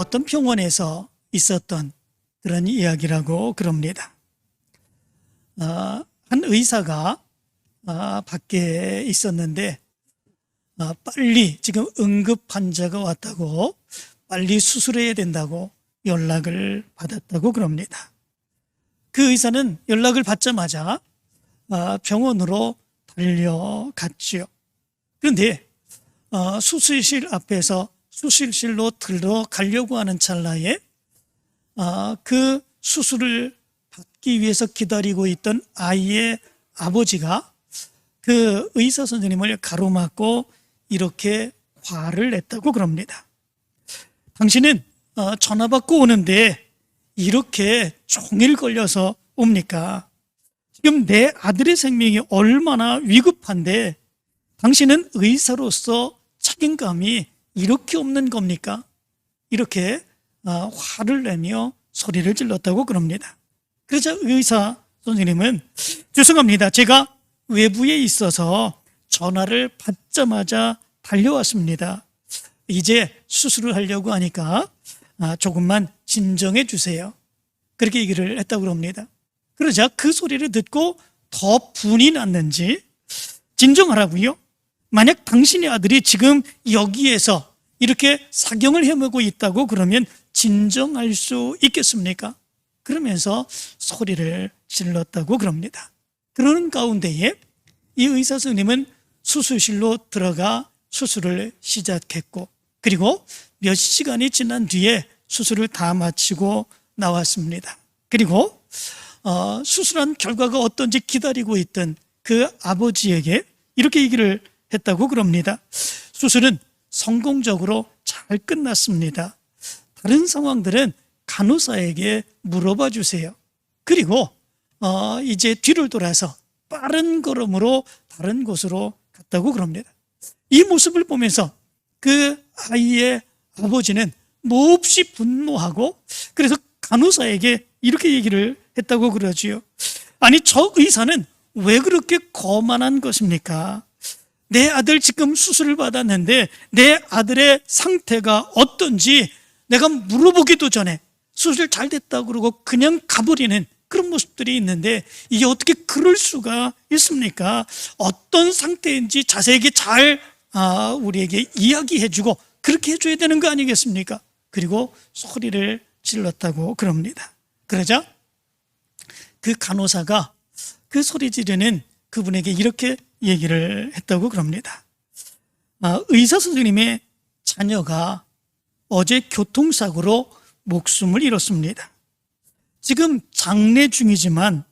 어떤 병원에서 있었던 그런 이야기라고 그럽니다. 한 의사가 밖에 있었는데 빨리 지금 응급 환자가 왔다고 빨리 수술해야 된다고 연락을 받았다고 그럽니다. 그 의사는 연락을 받자마자 병원으로 달려갔지요. 그런데 수술실 앞에서 수술실로 들어가려고 하는 찰나에 그 수술을 받기 위해서 기다리고 있던 아이의 아버지가 그 의사 선생님을 가로막고 이렇게 화를 냈다고 그럽니다. 당신은 전화 받고 오는데 이렇게 종일 걸려서 옵니까? 지금 내 아들의 생명이 얼마나 위급한데 당신은 의사로서 책임감이 이렇게 없는 겁니까? 이렇게 화를 내며 소리를 질렀다고 그럽니다. 그러자 의사 선생님은 죄송합니다. 제가 외부에 있어서 전화를 받자마자 달려왔습니다. 이제 수술을 하려고 하니까 조금만 진정해 주세요. 그렇게 얘기를 했다고 그럽니다. 그러자 그 소리를 듣고 더 분이 났는지 진정하라고요? 만약 당신의 아들이 지금 여기에서 이렇게 사경을 헤매고 있다고 그러면 진정할 수 있겠습니까? 그러면서 소리를 질렀다고 그럽니다. 그러는 가운데에 이 의사 선생님은 수술실로 들어가 수술을 시작했고 그리고 몇 시간이 지난 뒤에 수술을 다 마치고 나왔습니다. 그리고 수술한 결과가 어떤지 기다리고 있던 그 아버지에게 이렇게 얘기를 했다고 그럽니다. 수술은 성공적으로 잘 끝났습니다. 다른 상황들은 간호사에게 물어봐 주세요. 그리고 이제 뒤를 돌아서 빠른 걸음으로 다른 곳으로 갔다고 그럽니다. 이 모습을 보면서 그 아이의 아버지는 몹시 분노하고 그래서 간호사에게 이렇게 얘기를 했다고 그러지요. 아니 저 의사는 왜 그렇게 거만한 것입니까? 내 아들 지금 수술을 받았는데 내 아들의 상태가 어떤지 내가 물어보기도 전에 수술 잘 됐다고 그러고 그냥 가버리는 그런 모습들이 있는데 이게 어떻게 그럴 수가 있습니까? 어떤 상태인지 자세하게 잘 우리에게 이야기해주고 그렇게 해줘야 되는 거 아니겠습니까? 그리고 소리를 질렀다고 그럽니다. 그러자 그 간호사가 그 소리 지르는 그분에게 이렇게 얘기를 했다고 그럽니다. 의사 선생님의 자녀가 어제 교통사고로 목숨을 잃었습니다. 지금 장례 중이지만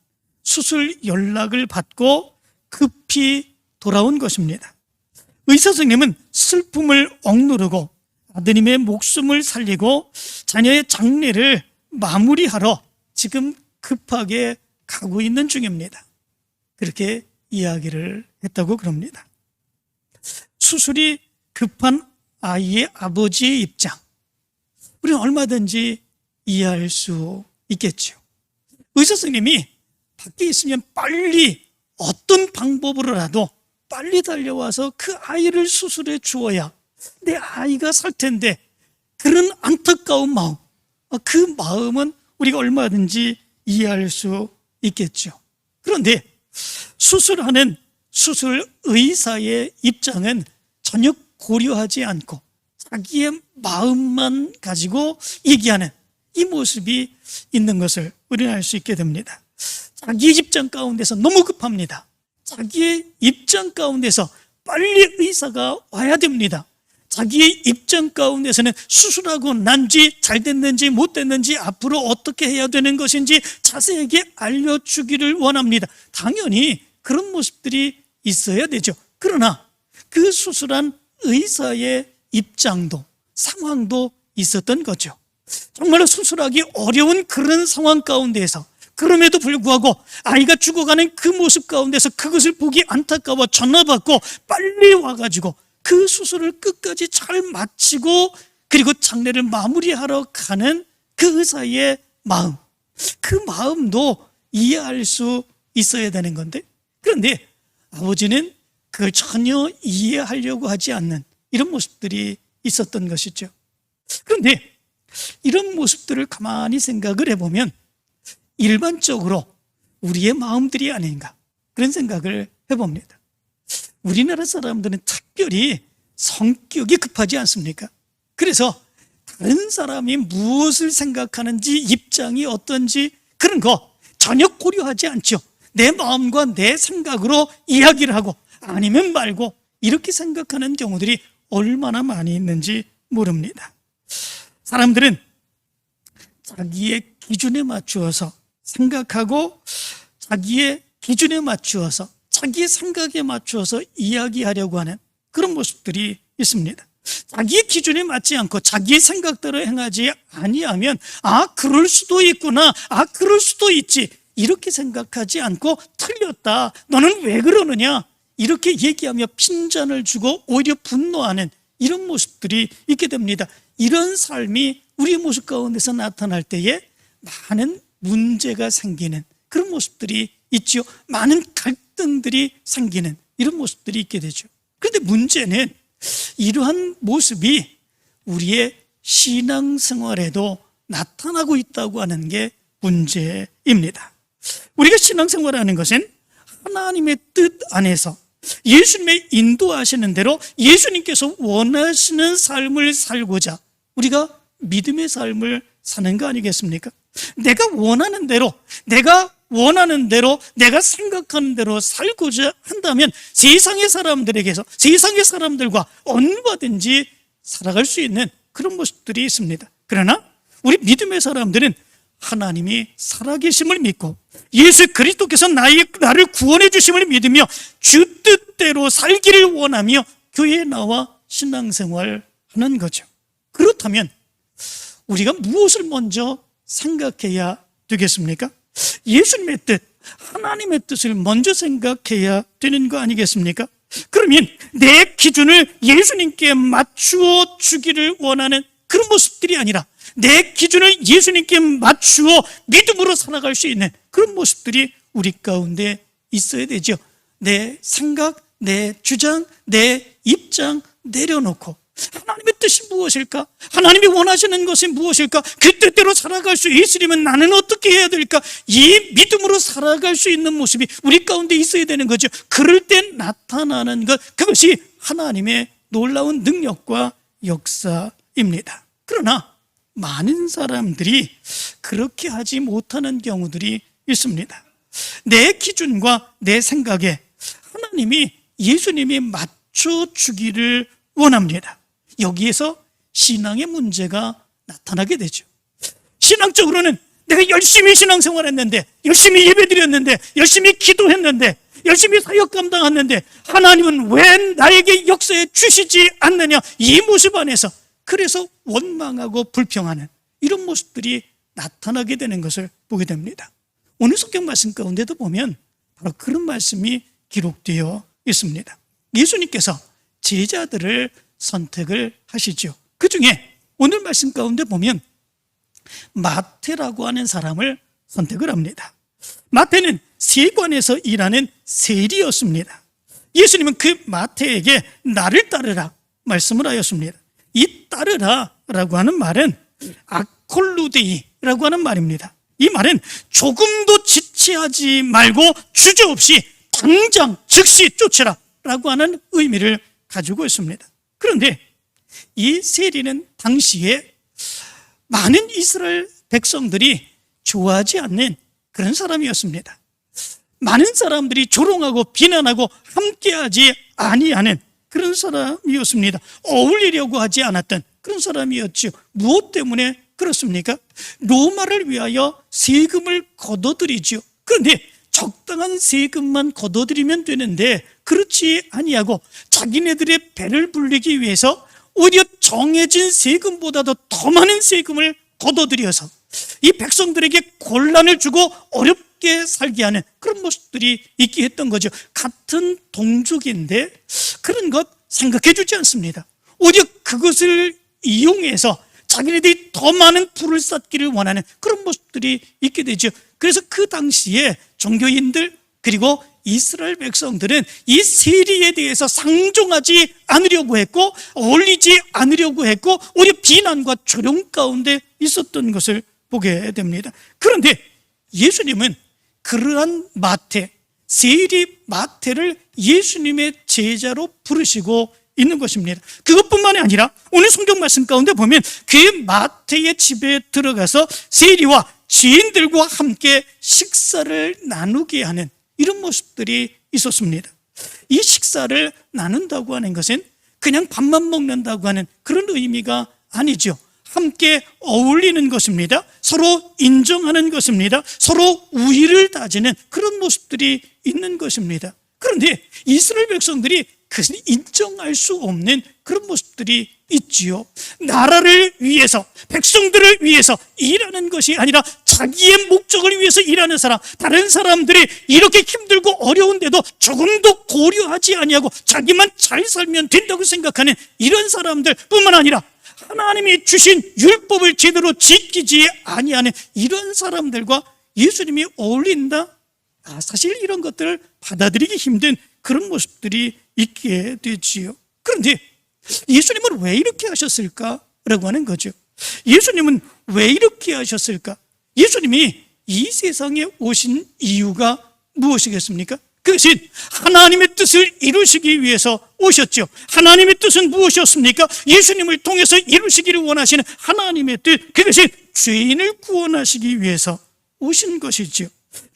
수술 연락을 받고 급히 돌아온 것입니다. 의사 선생님은 슬픔을 억누르고 아드님의 목숨을 살리고 자녀의 장례를 마무리하러 지금 급하게 가고 있는 중입니다. 그렇게 이야기를 했다고 그럽니다. 수술이 급한 아이의 아버지의 입장, 우리는 얼마든지 이해할 수 있겠죠. 의사 선생님이 밖에 있으면 빨리 어떤 방법으로라도 빨리 달려와서 그 아이를 수술해 주어야 내 아이가 살 텐데 그런 안타까운 마음, 그 마음은 우리가 얼마든지 이해할 수 있겠죠. 그런데 수술하는 수술 의사의 입장은 전혀 고려하지 않고 자기의 마음만 가지고 얘기하는 이 모습이 있는 것을 우리는 알 수 있게 됩니다. 자기의 입장 가운데서 너무 급합니다. 자기의 입장 가운데서 빨리 의사가 와야 됩니다. 자기의 입장 가운데서는 수술하고 난지 잘 됐는지 못 됐는지 앞으로 어떻게 해야 되는 것인지 자세하게 알려주기를 원합니다. 당연히 그런 모습들이 있어야 되죠. 그러나 그 수술한 의사의 입장도 상황도 있었던 거죠. 정말로 수술하기 어려운 그런 상황 가운데에서 그럼에도 불구하고 아이가 죽어가는 그 모습 가운데서 그것을 보기 안타까워 전화받고 빨리 와가지고 그 수술을 끝까지 잘 마치고 그리고 장례를 마무리하러 가는 그 의사의 마음, 그 마음도 이해할 수 있어야 되는 건데 그런데 아버지는 그걸 전혀 이해하려고 하지 않는 이런 모습들이 있었던 것이죠. 그런데 이런 모습들을 가만히 생각을 해보면 일반적으로 우리의 마음들이 아닌가, 그런 생각을 해봅니다. 우리나라 사람들은 특별히 성격이 급하지 않습니까? 그래서 다른 사람이 무엇을 생각하는지, 입장이 어떤지 그런 거 전혀 고려하지 않죠. 내 마음과 내 생각으로 이야기를 하고 아니면 말고 이렇게 생각하는 경우들이 얼마나 많이 있는지 모릅니다. 사람들은 자기의 기준에 맞추어서 생각하고 자기의 기준에 맞추어서 자기의 생각에 맞추어서 이야기하려고 하는 그런 모습들이 있습니다. 자기의 기준에 맞지 않고 자기의 생각대로 행하지 아니하면 그럴 수도 있구나, 그럴 수도 있지, 이렇게 생각하지 않고 틀렸다, 너는 왜 그러느냐, 이렇게 얘기하며 핀잔을 주고 오히려 분노하는 이런 모습들이 있게 됩니다. 이런 삶이 우리의 모습 가운데서 나타날 때에 많은 문제가 생기는 그런 모습들이 있죠. 많은 갈등들이 생기는 이런 모습들이 있게 되죠. 그런데 문제는 이러한 모습이 우리의 신앙생활에도 나타나고 있다고 하는 게 문제입니다. 우리가 신앙생활하는 것은 하나님의 뜻 안에서 예수님의 인도하시는 대로 예수님께서 원하시는 삶을 살고자 우리가 믿음의 삶을 사는 거 아니겠습니까? 내가 원하는 대로, 내가 생각하는 대로 살고자 한다면 세상의 사람들과 얼마든지 살아갈 수 있는 그런 모습들이 있습니다. 그러나 우리 믿음의 사람들은 하나님이 살아계심을 믿고 예수 그리스도께서 나를 구원해 주심을 믿으며 주 뜻대로 살기를 원하며 교회에 나와 신앙생활하는 거죠. 그렇다면 우리가 무엇을 먼저 생각해야 되겠습니까? 예수님의 뜻, 하나님의 뜻을 먼저 생각해야 되는 거 아니겠습니까? 그러면 내 기준을 예수님께 맞추어 주기를 원하는 그런 모습들이 아니라 내 기준을 예수님께 맞추어 믿음으로 살아갈 수 있는 그런 모습들이 우리 가운데 있어야 되죠. 내 생각, 내 주장, 내 입장 내려놓고 하나님의 뜻이 무엇일까? 하나님이 원하시는 것이 무엇일까? 그 뜻대로 살아갈 수 있으려면 나는 어떻게 해야 될까? 이 믿음으로 살아갈 수 있는 모습이 우리 가운데 있어야 되는 거죠. 그럴 때 나타나는 것, 그것이 하나님의 놀라운 능력과 역사입니다. 그러나 많은 사람들이 그렇게 하지 못하는 경우들이 있습니다. 내 기준과 내 생각에 하나님이, 예수님이 맞춰주기를 원합니다. 여기에서 신앙의 문제가 나타나게 되죠. 신앙적으로는 내가 열심히 신앙생활했는데, 열심히 예배드렸는데, 열심히 기도했는데, 열심히 사역 감당했는데 하나님은 왜 나에게 역사해 주시지 않느냐, 이 모습 안에서 그래서 원망하고 불평하는 이런 모습들이 나타나게 되는 것을 보게 됩니다. 오늘 성경 말씀 가운데도 보면 바로 그런 말씀이 기록되어 있습니다. 예수님께서 제자들을 선택을 하시죠. 그 중에 오늘 말씀 가운데 보면 마태라고 하는 사람을 선택을 합니다. 마태는 세관에서 일하는 세리였습니다. 예수님은 그 마태에게 나를 따르라 말씀을 하였습니다. 이 따르라라고 하는 말은 아콜루데이라고 하는 말입니다. 이 말은 조금도 지체하지 말고 주저없이 당장 즉시 쫓으라 라고 하는 의미를 가지고 있습니다. 그런데 이 세리는 당시에 많은 이스라엘 백성들이 좋아하지 않는 그런 사람이었습니다. 많은 사람들이 조롱하고 비난하고 함께하지 아니하는 그런 사람이었습니다. 어울리려고 하지 않았던 그런 사람이었죠. 무엇 때문에 그렇습니까? 로마를 위하여 세금을 걷어들이죠. 그런데 적당한 세금만 걷어들이면 되는데 그렇지 아니하고 자기네들의 배를 불리기 위해서 오히려 정해진 세금보다도 더 많은 세금을 걷어들여서 이 백성들에게 곤란을 주고 어렵게 살게 하는 그런 모습들이 있게 했던 거죠. 같은 동족인데 그런 것 생각해 주지 않습니다. 오히려 그것을 이용해서 자기네들이 더 많은 부를 쌓기를 원하는 그런 모습들이 있게 되죠. 그래서 그 당시에 종교인들, 그리고 이스라엘 백성들은 이 세리에 대해서 상종하지 않으려고 했고 어울리지 않으려고 했고 오히려 비난과 조롱 가운데 있었던 것을 보게 됩니다. 그런데 예수님은 그러한 마태, 세리 마태를 예수님의 제자로 부르시고 있는 것입니다. 그것뿐만이 아니라 오늘 성경 말씀 가운데 보면 그 마태의 집에 들어가서 세리와 죄인들과 함께 식사를 나누게 하는 이런 모습들이 있었습니다. 이 식사를 나눈다고 하는 것은 그냥 밥만 먹는다고 하는 그런 의미가 아니죠. 함께 어울리는 것입니다. 서로 인정하는 것입니다. 서로 우위를 다지는 그런 모습들이 있는 것입니다. 그런데 이스라엘 백성들이 그것을 인정할 수 없는 그런 모습들이 있지요. 나라를 위해서, 백성들을 위해서 일하는 것이 아니라 자기의 목적을 위해서 일하는 사람, 다른 사람들이 이렇게 힘들고 어려운데도 조금도 고려하지 아니하고 자기만 잘 살면 된다고 생각하는 이런 사람들 뿐만 아니라 하나님이 주신 율법을 제대로 지키지 아니하는 이런 사람들과 예수님이 어울린다? 사실 이런 것들을 받아들이기 힘든 그런 모습들이 있게 되지요. 그런데 예수님은 왜 이렇게 하셨을까라고 하는 거죠. 예수님은 왜 이렇게 하셨을까? 예수님이 이 세상에 오신 이유가 무엇이겠습니까? 그것은 하나님의 뜻을 이루시기 위해서 오셨죠. 하나님의 뜻은 무엇이었습니까? 예수님을 통해서 이루시기를 원하시는 하나님의 뜻, 그것이 죄인을 구원하시기 위해서 오신 것이죠.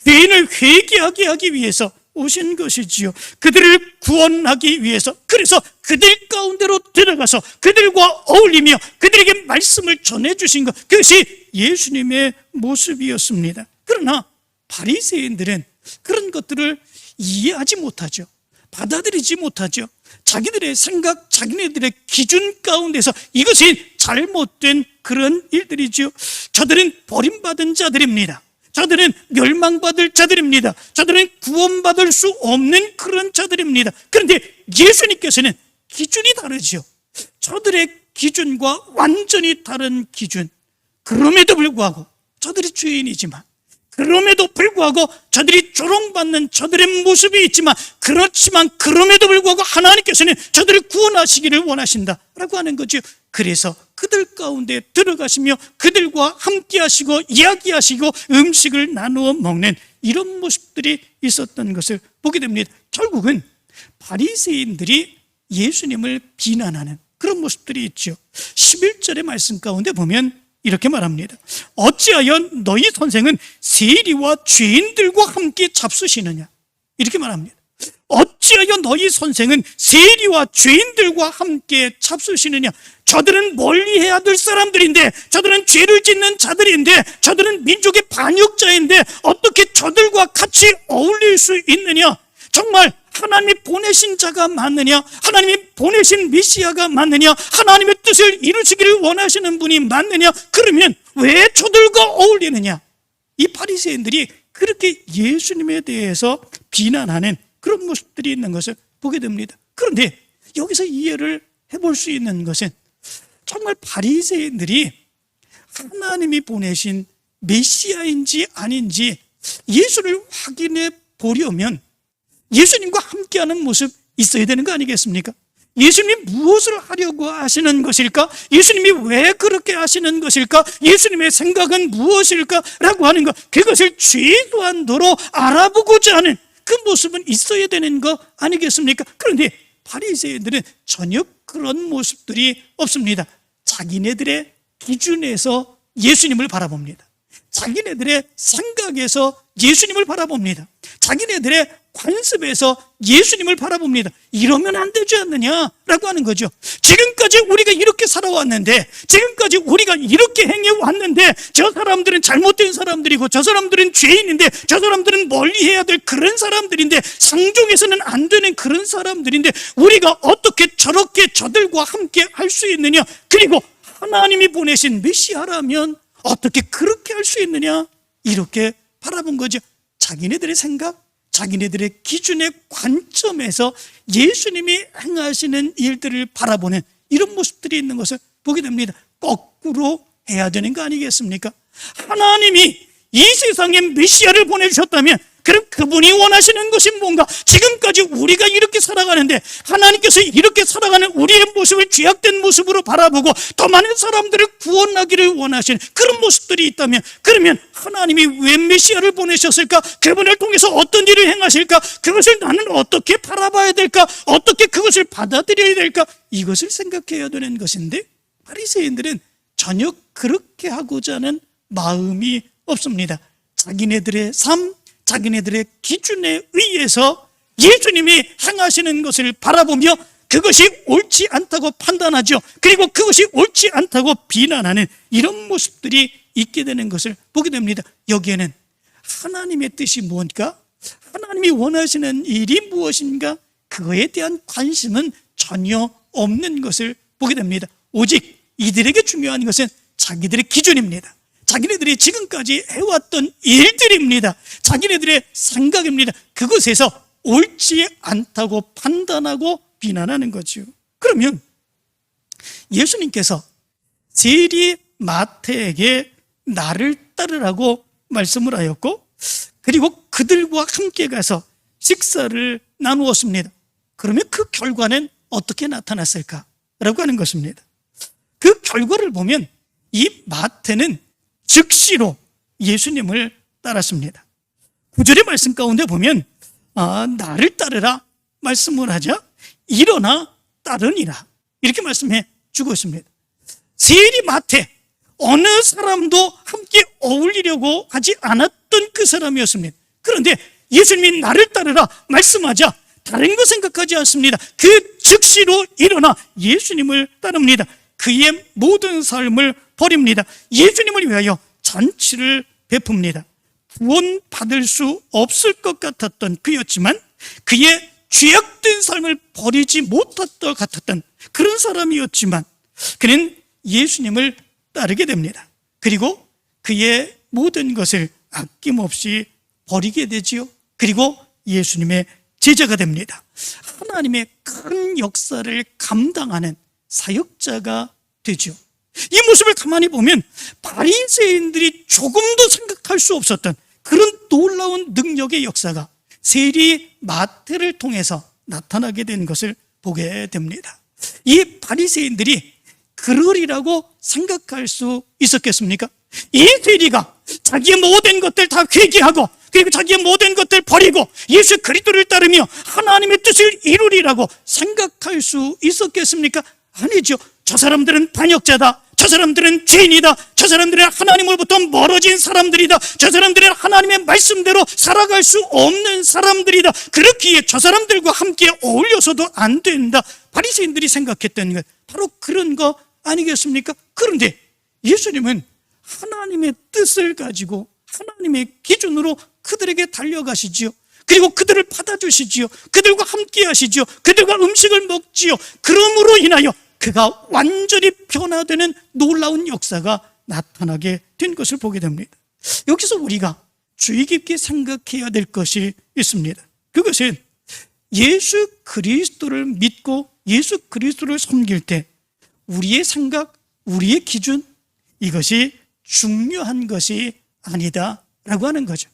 죄인을 회개하게 하기 위해서 오신 것이지요. 그들을 구원하기 위해서, 그래서 그들 가운데로 들어가서 그들과 어울리며 그들에게 말씀을 전해주신 것, 그것이 예수님의 모습이었습니다. 그러나 바리새인들은 그런 것들을 이해하지 못하죠. 받아들이지 못하죠. 자기들의 생각, 자기네들의 기준 가운데서 이것이 잘못된 그런 일들이죠. 저들은 버림받은 자들입니다. 저들은 멸망받을 자들입니다. 저들은 구원받을 수 없는 그런 자들입니다. 그런데 예수님께서는 기준이 다르죠. 저들의 기준과 완전히 다른 기준. 그럼에도 불구하고 저들이 죄인이지만, 그럼에도 불구하고 저들이 조롱받는 저들의 모습이 있지만, 그렇지만 그럼에도 불구하고 하나님께서는 저들을 구원하시기를 원하신다라고 하는 거죠. 그래서 그들 가운데 들어가시며 그들과 함께 하시고 이야기하시고 음식을 나누어 먹는 이런 모습들이 있었던 것을 보게 됩니다. 결국은 바리새인들이 예수님을 비난하는 그런 모습들이 있죠. 11절의 말씀 가운데 보면 이렇게 말합니다. 어찌하여 너희 선생은 세리와 죄인들과 함께 잡수시느냐? 이렇게 말합니다. 어찌하여 너희 선생은 세리와 죄인들과 함께 잡수시느냐? 저들은 멀리해야 될 사람들인데, 저들은 죄를 짓는 자들인데, 저들은 민족의 반역자인데 어떻게 저들과 같이 어울릴 수 있느냐? 정말 하나님이 보내신 자가 맞느냐? 하나님이 보내신 메시아가 맞느냐? 하나님의 뜻을 이루시기를 원하시는 분이 맞느냐? 그러면 왜 저들과 어울리느냐? 이 바리새인들이 그렇게 예수님에 대해서 비난하는 그런 모습들이 있는 것을 보게 됩니다. 그런데 여기서 이해를 해볼 수 있는 것은 정말 바리새인들이 하나님이 보내신 메시아인지 아닌지 예수를 확인해 보려면 예수님과 함께하는 모습 있어야 되는 거 아니겠습니까? 예수님이 무엇을 하려고 하시는 것일까? 예수님이 왜 그렇게 하시는 것일까? 예수님의 생각은 무엇일까? 라고 하는 것, 그것을 최소한도로 알아보고자 하는 그 모습은 있어야 되는 거 아니겠습니까? 그런데 바리새인들은 전혀 그런 모습들이 없습니다. 자기네들의 기준에서 예수님을 바라봅니다. 자기네들의 생각에서 예수님을 바라봅니다. 자기네들의 관습에서 예수님을 바라봅니다. 이러면 안 되지 않느냐라고 하는 거죠. 지금까지 우리가 이렇게 살아왔는데, 지금까지 우리가 이렇게 행해왔는데, 저 사람들은 잘못된 사람들이고 저 사람들은 죄인인데, 저 사람들은 멀리해야 될 그런 사람들인데, 상종해서는 안 되는 그런 사람들인데 우리가 어떻게 저렇게 저들과 함께 할 수 있느냐? 그리고 하나님이 보내신 메시아라면 어떻게 그렇게 할 수 있느냐? 이렇게 바라본 거죠. 자기네들의 생각, 자기네들의 기준의 관점에서 예수님이 행하시는 일들을 바라보는 이런 모습들이 있는 것을 보게 됩니다. 거꾸로 해야 되는 거 아니겠습니까? 하나님이 이 세상에 메시아를 보내주셨다면 그럼 그분이 원하시는 것이 뭔가? 지금까지 우리가 이렇게 살아가는데 하나님께서 이렇게 살아가는 우리의 모습을 죄악된 모습으로 바라보고 더 많은 사람들을 구원하기를 원하시는 그런 모습들이 있다면, 그러면 하나님이 왜 메시아를 보내셨을까? 그분을 통해서 어떤 일을 행하실까? 그것을 나는 어떻게 바라봐야 될까? 어떻게 그것을 받아들여야 될까? 이것을 생각해야 되는 것인데 바리새인들은 전혀 그렇게 하고자 하는 마음이 없습니다. 자기네들의 삶, 자기네들의 기준에 의해서 예수님이 행하시는 것을 바라보며 그것이 옳지 않다고 판단하죠. 그리고 그것이 옳지 않다고 비난하는 이런 모습들이 있게 되는 것을 보게 됩니다. 여기에는 하나님의 뜻이 무엇인가? 하나님이 원하시는 일이 무엇인가? 그거에 대한 관심은 전혀 없는 것을 보게 됩니다. 오직 이들에게 중요한 것은 자기들의 기준입니다. 자기네들이 지금까지 해왔던 일들입니다. 자기네들의 생각입니다. 그것에서 옳지 않다고 판단하고 비난하는 거죠. 그러면 예수님께서 세리 마태에게 나를 따르라고 말씀을 하였고, 그리고 그들과 함께 가서 식사를 나누었습니다. 그러면 그 결과는 어떻게 나타났을까라고 하는 것입니다. 그 결과를 보면 이 마태는 즉시로 예수님을 따랐습니다. 9절의 말씀 가운데 보면 나를 따르라 말씀을 하자 일어나 따르니라 이렇게 말씀해 주고 있습니다. 세리 마태, 어느 사람도 함께 어울리려고 하지 않았던 그 사람이었습니다. 그런데 예수님이 나를 따르라 말씀하자 다른 거 생각하지 않습니다. 그 즉시로 일어나 예수님을 따릅니다. 그의 모든 삶을 버립니다. 예수님을 위하여 잔치를 베풉니다. 구원받을 수 없을 것 같았던 그였지만 그의 죄악된 삶을 버리지 못할 것 같았던 그런 사람이었지만 그는 예수님을 따르게 됩니다. 그리고 그의 모든 것을 아낌없이 버리게 되지요. 그리고 예수님의 제자가 됩니다. 하나님의 큰 역사를 감당하는 사역자가 되죠. 이 모습을 가만히 보면 바리새인들이 조금도 생각할 수 없었던 그런 놀라운 능력의 역사가 세리 마태를 통해서 나타나게 된 것을 보게 됩니다. 이 바리새인들이 그러리라고 생각할 수 있었겠습니까? 이 세리가 자기의 모든 것들 다 회개하고 그리고 자기의 모든 것들 버리고 예수 그리스도를 따르며 하나님의 뜻을 이루리라고 생각할 수 있었겠습니까? 아니죠. 저 사람들은 반역자다. 저 사람들은 죄인이다. 저 사람들은 하나님으로부터 멀어진 사람들이다. 저 사람들은 하나님의 말씀대로 살아갈 수 없는 사람들이다. 그렇기에 저 사람들과 함께 어울려서도 안 된다. 바리새인들이 생각했던 것 바로 그런 거 아니겠습니까? 그런데 예수님은 하나님의 뜻을 가지고 하나님의 기준으로 그들에게 달려가시지요. 그리고 그들을 받아주시지요. 그들과 함께 하시지요. 그들과 음식을 먹지요. 그러므로 인하여 그가 완전히 변화되는 놀라운 역사가 나타나게 된 것을 보게 됩니다. 여기서 우리가 주의 깊게 생각해야 될 것이 있습니다. 그것은 예수 그리스도를 믿고 예수 그리스도를 섬길 때 우리의 생각, 우리의 기준 이것이 중요한 것이 아니다라고 하는 거죠.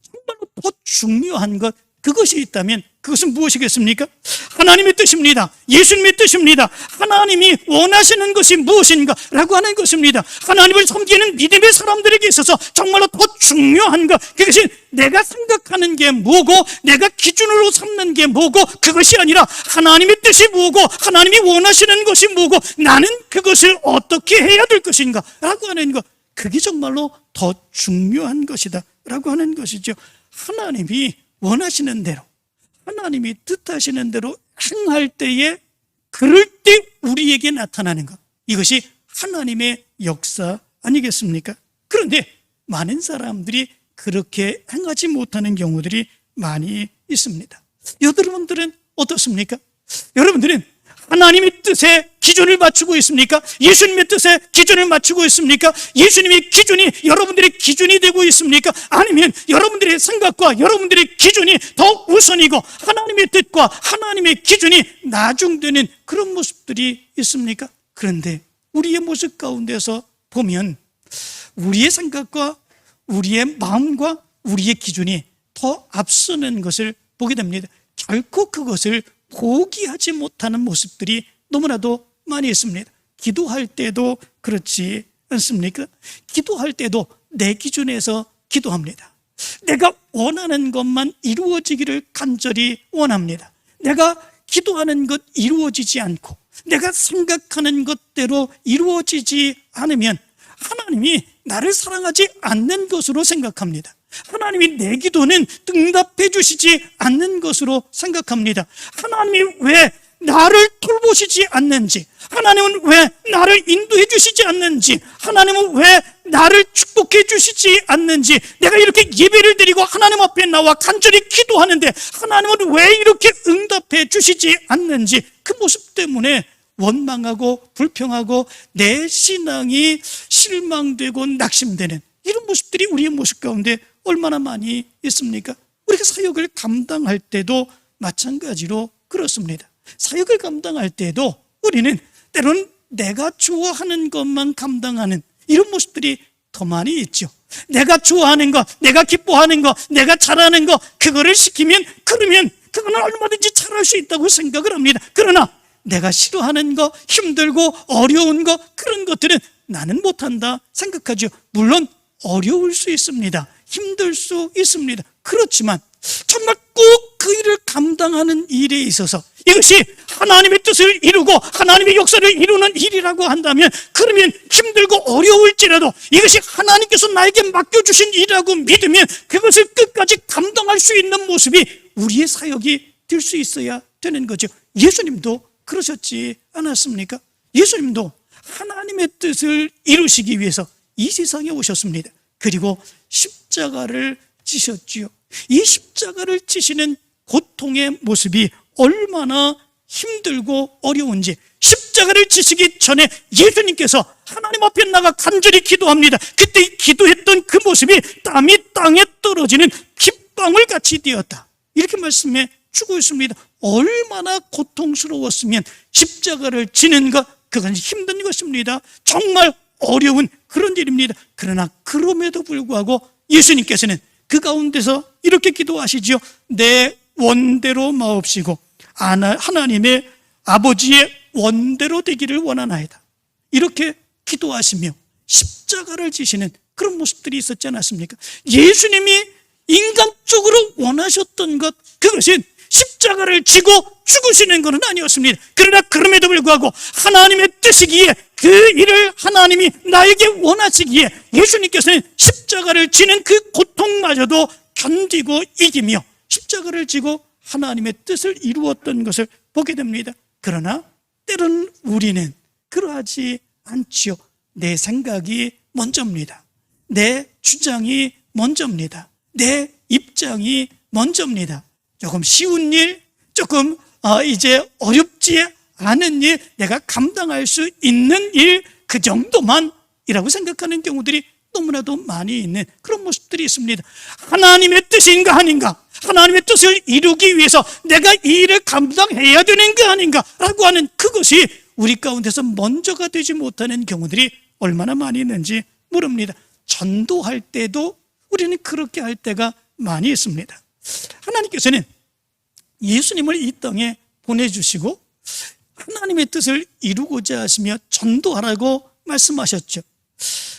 정말로 더 중요한 것 그것이 있다면 그것은 무엇이겠습니까? 하나님의 뜻입니다. 예수님의 뜻입니다. 하나님이 원하시는 것이 무엇인가 라고 하는 것입니다. 하나님을 섬기는 믿음의 사람들에게 있어서 정말로 더 중요한 것 그것이 내가 생각하는 게 뭐고 내가 기준으로 삼는 게 뭐고 그것이 아니라 하나님의 뜻이 뭐고 하나님이 원하시는 것이 뭐고 나는 그것을 어떻게 해야 될 것인가 라고 하는 것 그게 정말로 더 중요한 것이다 라고 하는 것이죠. 하나님이 원하시는 대로 하나님이 뜻하시는 대로 행할 때에 그럴 때 우리에게 나타나는 것 이것이 하나님의 역사 아니겠습니까? 그런데 많은 사람들이 그렇게 행하지 못하는 경우들이 많이 있습니다. 여러분들은 어떻습니까? 여러분들은 하나님의 뜻에 기준을 맞추고 있습니까? 예수님의 뜻에 기준을 맞추고 있습니까? 예수님의 기준이 여러분들의 기준이 되고 있습니까? 아니면 여러분들의 생각과 여러분들의 기준이 더 우선이고 하나님의 뜻과 하나님의 기준이 나중되는 그런 모습들이 있습니까? 그런데 우리의 모습 가운데서 보면 우리의 생각과 우리의 마음과 우리의 기준이 더 앞서는 것을 보게 됩니다. 결코 그것을 포기하지 못하는 모습들이 너무나도 많이 있습니다. 기도할 때도 그렇지 않습니까? 기도할 때도 내 기준에서 기도합니다. 내가 원하는 것만 이루어지기를 간절히 원합니다. 내가 기도하는 것 이루어지지 않고 내가 생각하는 것대로 이루어지지 않으면 하나님이 나를 사랑하지 않는 것으로 생각합니다. 하나님이 내 기도는 응답해 주시지 않는 것으로 생각합니다. 하나님이 왜 나를 돌보시지 않는지, 하나님은 왜 나를 인도해 주시지 않는지, 하나님은 왜 나를 축복해 주시지 않는지, 내가 이렇게 예배를 드리고 하나님 앞에 나와 간절히 기도하는데 하나님은 왜 이렇게 응답해 주시지 않는지, 그 모습 때문에 원망하고 불평하고 내 신앙이 실망되고 낙심되는 이런 모습들이 우리의 모습 가운데 얼마나 많이 있습니까? 우리가 사역을 감당할 때도 마찬가지로 그렇습니다. 사역을 감당할 때도 우리는 때로는 내가 좋아하는 것만 감당하는 이런 모습들이 더 많이 있죠. 내가 좋아하는 것, 내가 기뻐하는 것, 내가 잘하는 것, 그거를 시키면 그러면 그거는 얼마든지 잘할 수 있다고 생각을 합니다. 그러나 내가 싫어하는 것, 힘들고 어려운 것, 그런 것들은 나는 못한다 생각하죠. 물론 어려울 수 있습니다. 힘들 수 있습니다. 그렇지만 정말 꼭 그 일을 감당하는 일에 있어서 이것이 하나님의 뜻을 이루고 하나님의 역사를 이루는 일이라고 한다면, 그러면 힘들고 어려울지라도 이것이 하나님께서 나에게 맡겨주신 일이라고 믿으면 그것을 끝까지 감당할 수 있는 모습이 우리의 사역이 될 수 있어야 되는 거죠. 예수님도 그러셨지 않았습니까? 예수님도 하나님의 뜻을 이루시기 위해서 이 세상에 오셨습니다. 그리고 십자가를 지셨지요. 이 십자가를 지시는 고통의 모습이 얼마나 힘들고 어려운지, 십자가를 지시기 전에 예수님께서 하나님 앞에 나가 간절히 기도합니다. 그때 기도했던 그 모습이 땀이 땅에 떨어지는 깃방울 같이 되었다, 이렇게 말씀해 주고 있습니다. 얼마나 고통스러웠으면 십자가를 지는 것, 그건 힘든 것입니다. 정말 어려운 그런 일입니다. 그러나 그럼에도 불구하고 예수님께서는 그 가운데서 이렇게 기도하시지요. 내 원대로 마옵시고 하나님의 아버지의 원대로 되기를 원하나이다, 이렇게 기도하시며 십자가를 지시는 그런 모습들이 있었지 않았습니까? 예수님이 인간적으로 원하셨던 것, 그것은 십자가를 지고 죽으시는 것은 아니었습니다. 그러나 그럼에도 불구하고 하나님의 뜻이기에, 그 일을 하나님이 나에게 원하시기에 예수님께서는 십자가를 지는 그 고통마저도 견디고 이기며 십자가를 지고 하나님의 뜻을 이루었던 것을 보게 됩니다. 그러나 때로는 우리는 그러하지 않지요. 내 생각이 먼저입니다. 내 주장이 먼저입니다. 내 입장이 먼저입니다. 조금 쉬운 일, 조금 이제 어렵지 않은 일, 내가 감당할 수 있는 일, 그 정도만이라고 생각하는 경우들이 너무나도 많이 있는 그런 모습들이 있습니다. 하나님의 뜻인가 아닌가, 하나님의 뜻을 이루기 위해서 내가 이 일을 감당해야 되는 거 아닌가 라고 하는 그것이 우리 가운데서 먼저가 되지 못하는 경우들이 얼마나 많이 있는지 모릅니다. 전도할 때도 우리는 그렇게 할 때가 많이 있습니다. 하나님께서는 예수님을 이 땅에 보내주시고 하나님의 뜻을 이루고자 하시며 전도하라고 말씀하셨죠.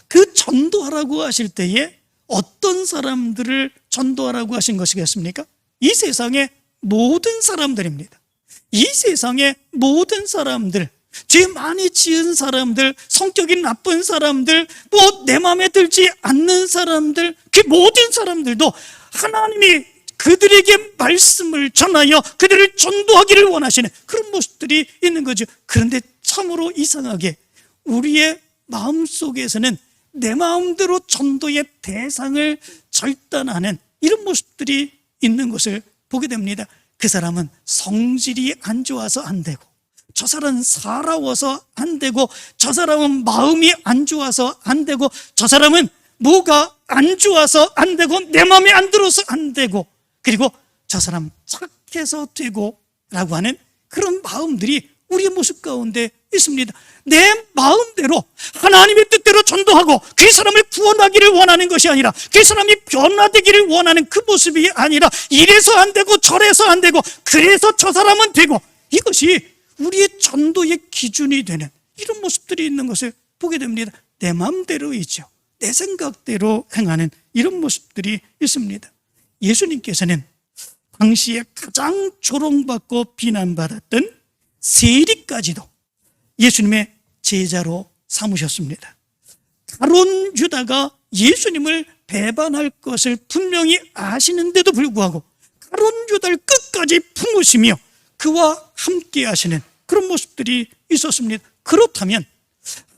그 전도하라고 하실 때에 어떤 사람들을 전도하라고 하신 것이겠습니까? 이 세상의 모든 사람들입니다. 이 세상의 모든 사람들, 죄 많이 지은 사람들, 성격이 나쁜 사람들, 내 마음에 들지 않는 사람들, 그 모든 사람들도 하나님이 그들에게 말씀을 전하여 그들을 전도하기를 원하시는 그런 모습들이 있는 거죠. 그런데 참으로 이상하게 우리의 마음속에서는 내 마음대로 전도의 대상을 절단하는 이런 모습들이 있는 것을 보게 됩니다. 그 사람은 성질이 안 좋아서 안 되고, 저 사람은 사나워서 안 되고, 저 사람은 마음이 안 좋아서 안 되고, 저 사람은 뭐가 안 좋아서 안 되고, 내 마음에 안 들어서 안 되고, 그리고 저 사람 착해서 되고 라고 하는 그런 마음들이 우리의 모습 가운데 있습니다. 내 마음대로 하나님의 뜻대로 전도하고 그 사람을 구원하기를 원하는 것이 아니라 그 사람이 변화되기를 원하는 그 모습이 아니라 이래서 안 되고 저래서 안 되고 그래서 저 사람은 되고, 이것이 우리의 전도의 기준이 되는 이런 모습들이 있는 것을 보게 됩니다. 내 마음대로이죠. 내 생각대로 행하는 이런 모습들이 있습니다. 예수님께서는 당시에 가장 조롱받고 비난받았던 세리까지도 예수님의 제자로 삼으셨습니다. 가룟 유다가 예수님을 배반할 것을 분명히 아시는데도 불구하고 가룟 유다를 끝까지 품으시며 그와 함께 하시는 그런 모습들이 있었습니다. 그렇다면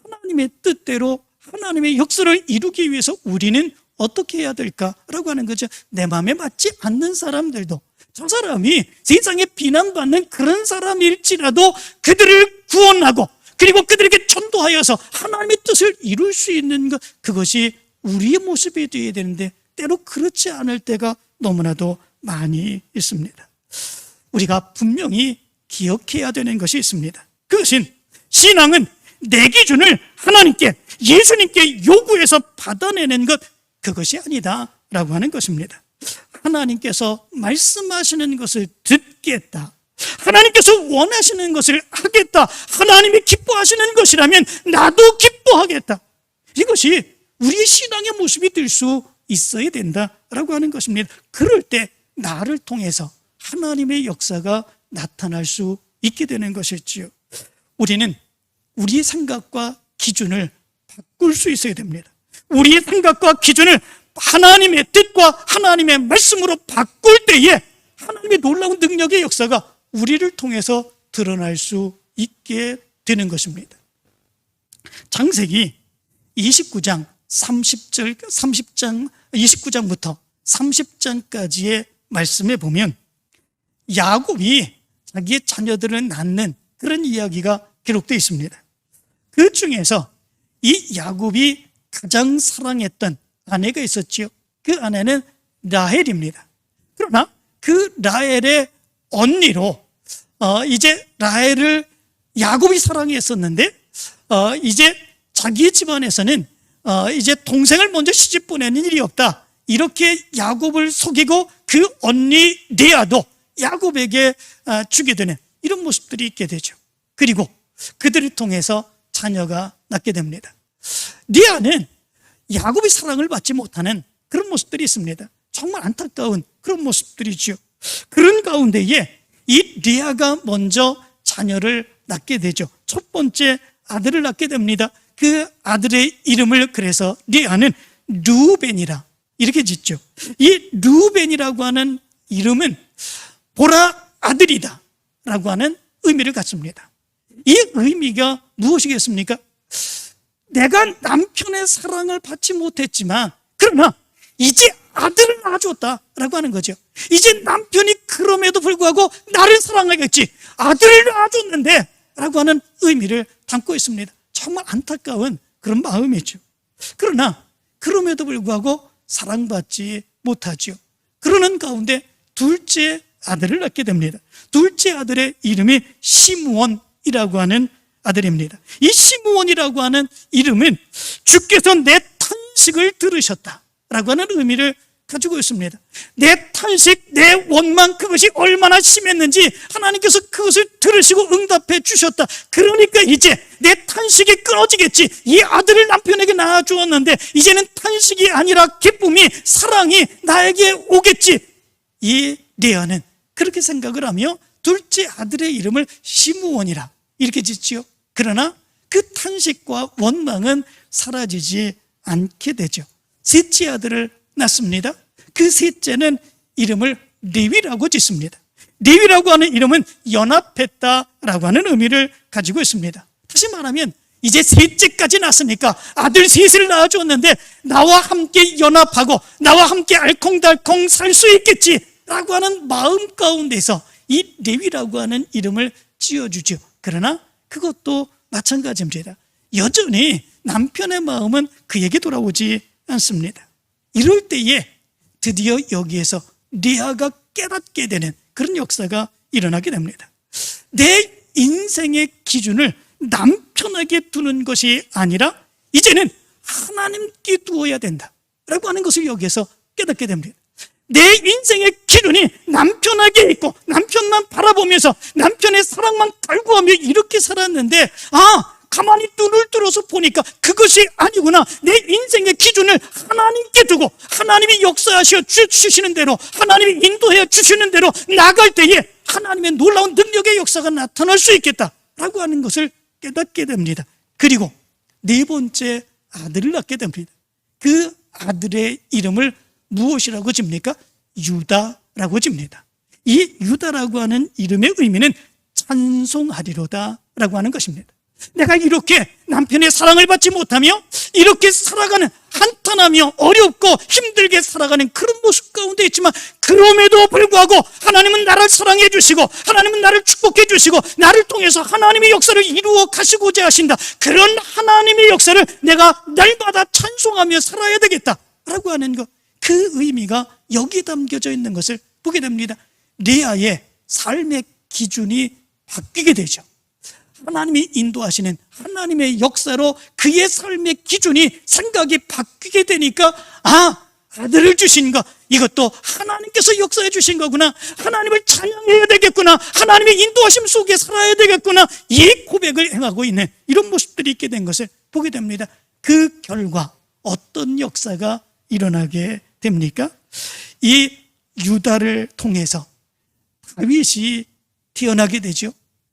하나님의 뜻대로 하나님의 역사를 이루기 위해서 우리는 어떻게 해야 될까라고 하는 거죠. 내 마음에 맞지 않는 사람들도, 저 사람이 세상에 비난받는 그런 사람일지라도 그들을 구원하고 그리고 그들에게 전도하여서 하나님의 뜻을 이룰 수 있는 것, 그것이 우리의 모습이 되어야 되는데 때로 그렇지 않을 때가 너무나도 많이 있습니다. 우리가 분명히 기억해야 되는 것이 있습니다. 그것은 신앙은 내 기준을 하나님께, 예수님께 요구해서 받아내는 것, 그것이 아니다라고 하는 것입니다. 하나님께서 말씀하시는 것을 듣겠다, 하나님께서 원하시는 것을 하겠다, 하나님이 기뻐하시는 것이라면 나도 기뻐하겠다, 이것이 우리의 신앙의 모습이 될 수 있어야 된다라고 하는 것입니다. 그럴 때 나를 통해서 하나님의 역사가 나타날 수 있게 되는 것이지요. 우리는 우리의 생각과 기준을 바꿀 수 있어야 됩니다. 우리의 생각과 기준을 하나님의 뜻과 하나님의 말씀으로 바꿀 때에 하나님의 놀라운 능력의 역사가 우리를 통해서 드러날 수 있게 되는 것입니다. 창세기 29장 29장부터 30장까지의 말씀에 보면 야곱이 자기의 자녀들을 낳는 그런 이야기가 기록되어 있습니다. 그 중에서 이 야곱이 가장 사랑했던 아내가 있었지요. 그 아내는 라헬입니다. 그러나 그 라헬의 언니로 이제 라헬을 야곱이 사랑했었는데 이제 자기 집안에서는 이제 동생을 먼저 시집 보내는 일이 없다, 이렇게 야곱을 속이고 그 언니 레아도 야곱에게 주게 되는 이런 모습들이 있게 되죠. 그리고 그들을 통해서 자녀가 낳게 됩니다. 레아는 야곱의 사랑을 받지 못하는 그런 모습들이 있습니다. 정말 안타까운 그런 모습들이죠. 그런 가운데에 이 레아가 먼저 자녀를 낳게 되죠. 첫 번째 아들을 낳게 됩니다. 그 아들의 이름을 그래서 레아는 르우벤이라 이렇게 짓죠. 이 르우벤이라고 하는 이름은 보라 아들이다 라고 하는 의미를 갖습니다. 이 의미가 무엇이겠습니까? 내가 남편의 사랑을 받지 못했지만 그러나 이제 아들을 낳아줬다라고 하는 거죠. 이제 남편이 그럼에도 불구하고 나를 사랑하겠지, 아들을 낳아줬는데 라고 하는 의미를 담고 있습니다. 정말 안타까운 그런 마음이죠. 그러나 그럼에도 불구하고 사랑받지 못하죠. 그러는 가운데 둘째 아들을 낳게 됩니다. 둘째 아들의 이름이 시므온이라고 하는 아들입니다. 이 시므온이라고 하는 이름은 주께서 내 탄식을 들으셨다라고 하는 의미를 가지고 있습니다. 내 탄식, 내 원망, 그것이 얼마나 심했는지 하나님께서 그것을 들으시고 응답해 주셨다. 그러니까 이제 내 탄식이 끊어지겠지. 이 아들을 남편에게 낳아주었는데 이제는 탄식이 아니라 기쁨이, 사랑이 나에게 오겠지. 이 레아는 그렇게 생각을 하며 둘째 아들의 이름을 시므온이라 이렇게 짓지요. 그러나 그 탄식과 원망은 사라지지 않게 되죠. 셋째 아들을 낳습니다. 그 셋째는 이름을 레위라고 짓습니다. 레위라고 하는 이름은 연합했다라고 하는 의미를 가지고 있습니다. 다시 말하면 이제 셋째까지 낳았으니까 아들 셋을 낳아줬는데 나와 함께 연합하고 나와 함께 알콩달콩 살 수 있겠지라고 하는 마음 가운데서 이 레위라고 하는 이름을 지어주죠. 그러나 그것도 마찬가지입니다. 여전히 남편의 마음은 그에게 돌아오지 않습니다. 이럴 때에 드디어 여기에서 레아가 깨닫게 되는 그런 역사가 일어나게 됩니다. 내 인생의 기준을 남편에게 두는 것이 아니라 이제는 하나님께 두어야 된다라고 하는 것을 여기에서 깨닫게 됩니다. 내 인생의 기준이 남편에게 있고 남편만 바라보면서 남편의 사랑만 갈구하며 이렇게 살았는데 가만히 눈을 들어서 보니까 그것이 아니구나. 내 인생의 기준을 하나님께 두고 하나님이 역사하셔 주시는 대로, 하나님이 인도해 주시는 대로 나갈 때에 하나님의 놀라운 능력의 역사가 나타날 수 있겠다라고 하는 것을 깨닫게 됩니다. 그리고 네 번째 아들을 낳게 됩니다. 그 아들의 이름을 무엇이라고 집니까? 유다라고 집니다. 이 유다라고 하는 이름의 의미는 찬송하리로다 라고 하는 것입니다. 내가 이렇게 남편의 사랑을 받지 못하며 이렇게 살아가는, 한탄하며 어렵고 힘들게 살아가는 그런 모습 가운데 있지만, 그럼에도 불구하고 하나님은 나를 사랑해 주시고 하나님은 나를 축복해 주시고 나를 통해서 하나님의 역사를 이루어 가시고자 하신다. 그런 하나님의 역사를 내가 날마다 찬송하며 살아야 되겠다라고 하는 것, 그 의미가 여기에 담겨져 있는 것을 보게 됩니다. 레아의 삶의 기준이 바뀌게 되죠. 하나님이 인도하시는 하나님의 역사로 그의 삶의 기준이, 생각이 바뀌게 되니까 아들을 주신 것, 이것도 하나님께서 역사해 주신 거구나, 하나님을 찬양해야 되겠구나, 하나님의 인도하심 속에 살아야 되겠구나, 이 고백을 행하고 있는 이런 모습들이 있게 된 것을 보게 됩니다. 그 결과 어떤 역사가 일어나게 됩니까? 이 유다를 통해서 다윗이 태어나게 되죠.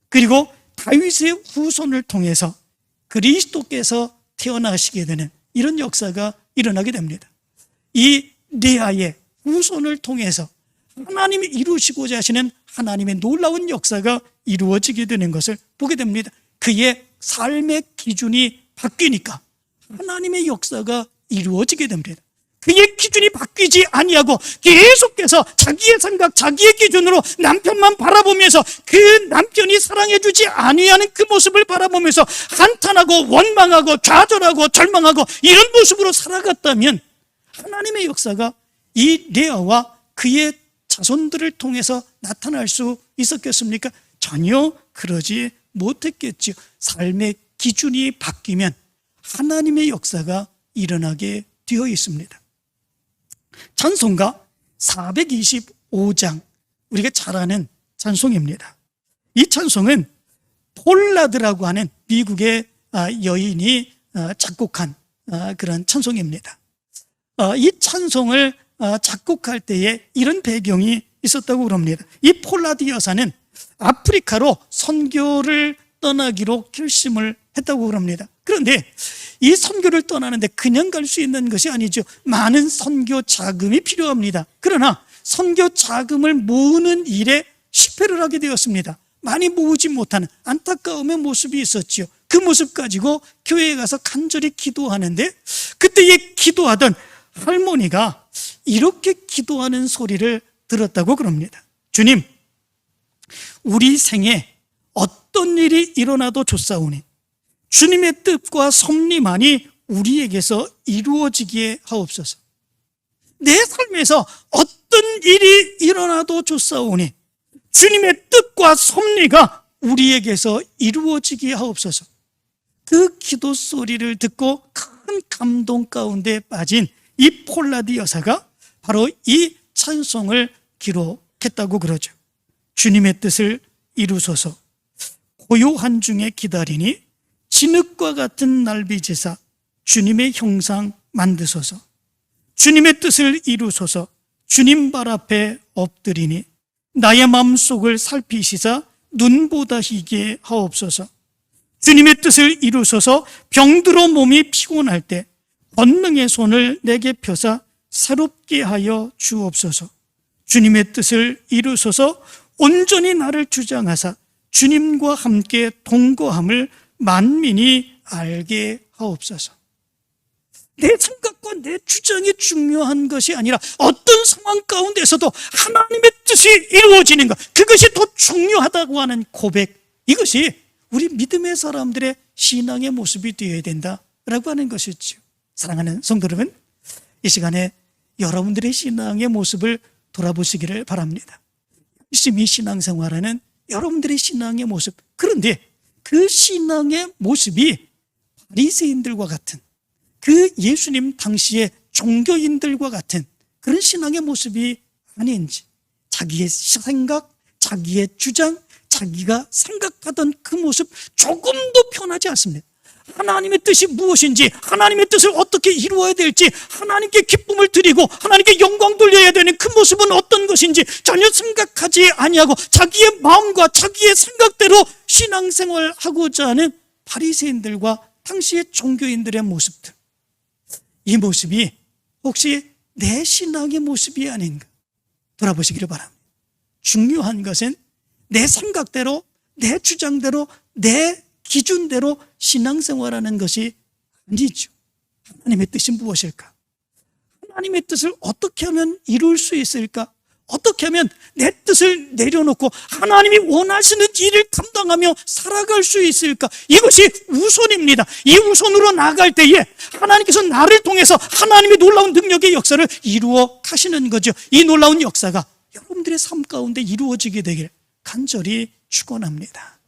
그리고 다윗의 후손을 통해서 그리스도께서 태어나시게 되는 이런 역사가 일어나게 됩니다. 이 레아의 후손을 통해서 하나님이 이루시고자 하시는 하나님의 놀라운 역사가 이루어지게 되는 것을 보게 됩니다. 그의 삶의 기준이 바뀌니까 하나님의 역사가 이루어지게 됩니다. 그의 기준이 바뀌지 아니하고 계속해서 자기의 생각, 자기의 기준으로 남편만 바라보면서 그 남편이 사랑해주지 아니하는 그 모습을 바라보면서 한탄하고 원망하고 좌절하고 절망하고 이런 모습으로 살아갔다면 하나님의 역사가 이 레아와 그의 자손들을 통해서 나타날 수 있었겠습니까? 전혀 그러지 못했겠죠. 삶의 기준이 바뀌면 하나님의 역사가 일어나게 되어 있습니다. 찬송가 425장, 우리가 잘 아는 찬송입니다. 이 찬송은 폴라드라고 하는 미국의 여인이 작곡한 그런 찬송입니다. 이 찬송을 작곡할 때에 이런 배경이 있었다고 그럽니다. 이 폴라드 여사는 아프리카로 선교를 떠나기로 결심을 했다고 그럽니다. 그런데 이 선교를 떠나는데 그냥 갈 수 있는 것이 아니죠. 많은 선교 자금이 필요합니다. 그러나 선교 자금을 모으는 일에 실패를 하게 되었습니다. 많이 모으지 못하는 안타까움의 모습이 있었죠. 그 모습 가지고 교회에 가서 간절히 기도하는데 그때에 기도하던 할머니가 이렇게 기도하는 소리를 들었다고 그럽니다. 주님, 우리 생에 어떤 일이 일어나도 좋사오니 주님의 뜻과 섭리만이 우리에게서 이루어지게 하옵소서. 내 삶에서 어떤 일이 일어나도 좋사오니 주님의 뜻과 섭리가 우리에게서 이루어지게 하옵소서. 그 기도 소리를 듣고 큰 감동 가운데 빠진 이 폴라드 여사가 바로 이 찬송을 기록했다고 그러죠. 주님의 뜻을 이루소서. 고요한 중에 기다리니 진흙과 같은 날 빚으사 주님의 형상 만드소서. 주님의 뜻을 이루소서. 주님 발 앞에 엎드리니 나의 마음속을 살피시사 눈보다 희게 하옵소서. 주님의 뜻을 이루소서. 병들어 몸이 피곤할 때 권능의 손을 내게 펴사 새롭게 하여 주옵소서. 주님의 뜻을 이루소서. 온전히 나를 주장하사 주님과 함께 동거함을 만민이 알게 하옵소서. 내 생각과 내 주장이 중요한 것이 아니라 어떤 상황 가운데서도 하나님의 뜻이 이루어지는 것, 그것이 더 중요하다고 하는 고백, 이것이 우리 믿음의 사람들의 신앙의 모습이 되어야 된다라고 하는 것이죠. 사랑하는 성도 여러분, 이 시간에 여러분들의 신앙의 모습을 돌아보시기를 바랍니다. 열심히 신앙생활하는 여러분들의 신앙의 모습. 그런데 그 신앙의 모습이 바리새인들과 같은, 그 예수님 당시의 종교인들과 같은 그런 신앙의 모습이 아닌지, 자기의 생각, 자기의 주장, 자기가 생각하던 그 모습 조금도 변하지 않습니다. 하나님의 뜻이 무엇인지, 하나님의 뜻을 어떻게 이루어야 될지, 하나님께 기쁨을 드리고 하나님께 영광 돌려야 되는 그 모습은 어떤 것인지 전혀 생각하지 아니하고 자기의 마음과 자기의 생각대로 신앙생활하고자 하는 바리새인들과 당시의 종교인들의 모습들, 이 모습이 혹시 내 신앙의 모습이 아닌가 돌아보시기를 바랍니다. 중요한 것은 내 생각대로, 내 주장대로, 내 기준대로 신앙생활하는 것이 아니죠. 하나님의 뜻이 무엇일까? 하나님의 뜻을 어떻게 하면 이룰 수 있을까? 어떻게 하면 내 뜻을 내려놓고 하나님이 원하시는 일을 감당하며 살아갈 수 있을까? 이것이 우선입니다. 이 우선으로 나아갈 때에 하나님께서 나를 통해서 하나님의 놀라운 능력의 역사를 이루어 가시는 거죠. 이 놀라운 역사가 여러분들의 삶 가운데 이루어지게 되길 간절히 축원합니다.